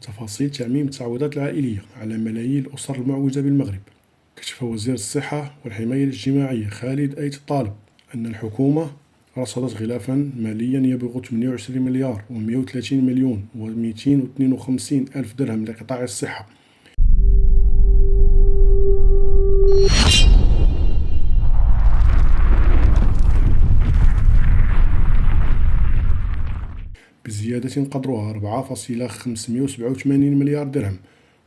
تفاصيل تعميم التعويضات العائلية على ملايين الأسر المعوجة بالمغرب. كشف وزير الصحة والحماية الاجتماعية خالد أيت طالب أن الحكومة رصدت غلافا ماليا يبلغ 28 مليار و130 مليون و252 ألف درهم لقطاع الصحة. بزيادة قدرها 4.587 مليار درهم،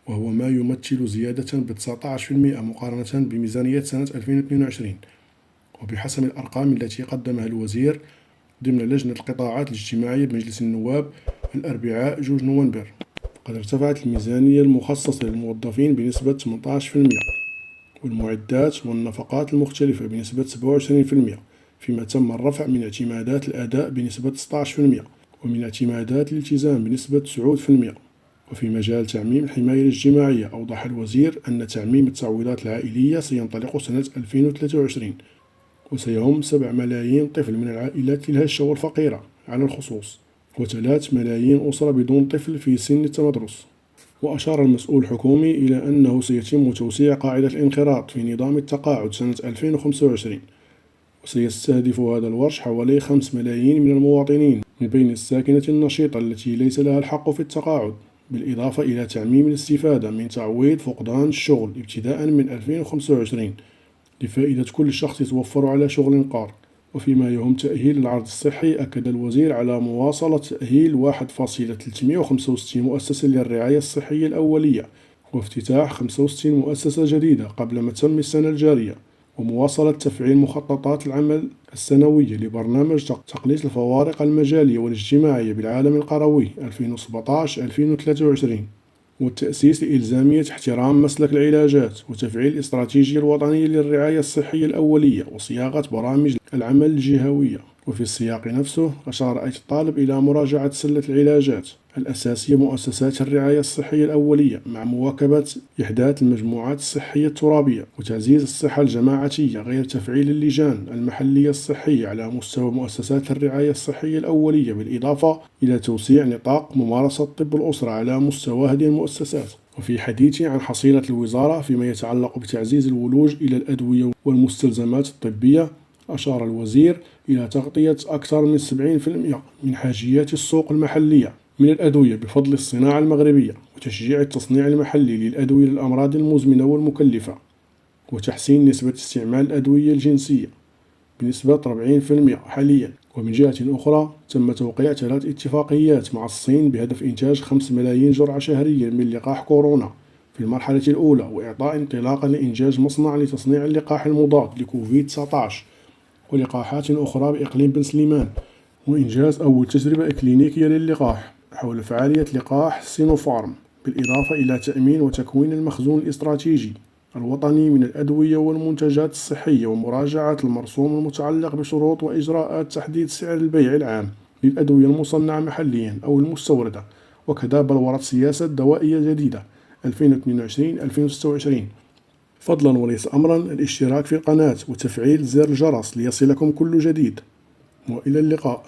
وهو ما يمثل زيادة ب 19% مقارنة بميزانية سنة 2022. وبحسب الأرقام التي قدمها الوزير ضمن لجنة القطاعات الاجتماعية بمجلس النواب الأربعاء 2 نوفمبر، قد ارتفعت الميزانية المخصصة للموظفين بنسبة 18%، والمعدات والنفقات المختلفة بنسبة 27%، فيما تم الرفع من اعتمادات الأداء بنسبة 16%، ومن اعتمادات الالتزام بنسبة 9%. وفي مجال تعميم الحماية الاجتماعية، أوضح الوزير أن تعميم التعويضات العائلية سينطلق سنة 2023، وسيهم 7 ملايين طفل من العائلات الهشة والفقيرة على الخصوص، و3 ملايين أسرة بدون طفل في سن التمدرس. وأشار المسؤول الحكومي إلى أنه سيتم توسيع قاعدة الانخراط في نظام التقاعد سنة 2025، وسيستهدف هذا الورش حوالي 5 ملايين من المواطنين من بين الساكنة النشيطة التي ليس لها الحق في التقاعد، بالإضافة إلى تعميم الاستفادة من تعويض فقدان الشغل ابتداء من 2025 لفائدة كل شخص يتوفر على شغل قار. وفيما يهم تأهيل العرض الصحي، أكد الوزير على مواصلة تأهيل 1.365 مؤسسة للرعاية الصحية الأولية، وافتتاح 65 مؤسسة جديدة قبل متم السنة الجارية، ومواصلة تفعيل مخططات العمل السنوية لبرنامج تقليص الفوارق المجالية والاجتماعية بالعالم القروي 2017-2023، والتأسيس لإلزامية احترام مسلك العلاجات، وتفعيل الاستراتيجية الوطنية للرعاية الصحية الأولية، وصياغة برامج العمل الجهوية. وفي السياق نفسه أشار أيت طالب إلى مراجعة سلة العلاجات الأساسية مؤسسات الرعاية الصحية الأولية، مع مواكبة إحداث المجموعات الصحية الترابية، وتعزيز الصحة الجماعية، غير تفعيل اللجان المحلية الصحية على مستوى مؤسسات الرعاية الصحية الأولية، بالإضافة إلى توسيع نطاق ممارسة طب الأسرة على مستوى هذه المؤسسات. وفي حديثه عن حصيلة الوزارة فيما يتعلق بتعزيز الولوج إلى الأدوية والمستلزمات الطبية، أشار الوزير إلى تغطية أكثر من 70% من حاجيات السوق المحلية من الأدوية بفضل الصناعة المغربية، وتشجيع التصنيع المحلي للأدوية للأمراض المزمنة والمكلفة، وتحسين نسبة استعمال الأدوية الجنسية بنسبة 40% حاليا. ومن جهة أخرى تم توقيع 3 اتفاقيات مع الصين بهدف إنتاج 5 ملايين جرعة شهريا من لقاح كورونا في المرحلة الأولى، وإعطاء انطلاقا لإنجاز مصنع لتصنيع اللقاح المضاد لكوفيد 19 ولقاحات أخرى بإقليم بن سليمان، وإنجاز أول تجربة إكلينيكية للقاح حول فعالية لقاح سينوفارم، بالإضافة إلى تأمين وتكوين المخزون الاستراتيجي الوطني من الأدوية والمنتجات الصحية، ومراجعة المرسوم المتعلق بشروط وإجراءات تحديد سعر البيع العام للأدوية المصنعة محليا أو المستوردة، وكذا بلورة سياسة دوائية جديدة 2022-2026. فضلا وليس أمرا الاشتراك في القناة وتفعيل زر الجرس ليصلكم كل جديد، وإلى اللقاء.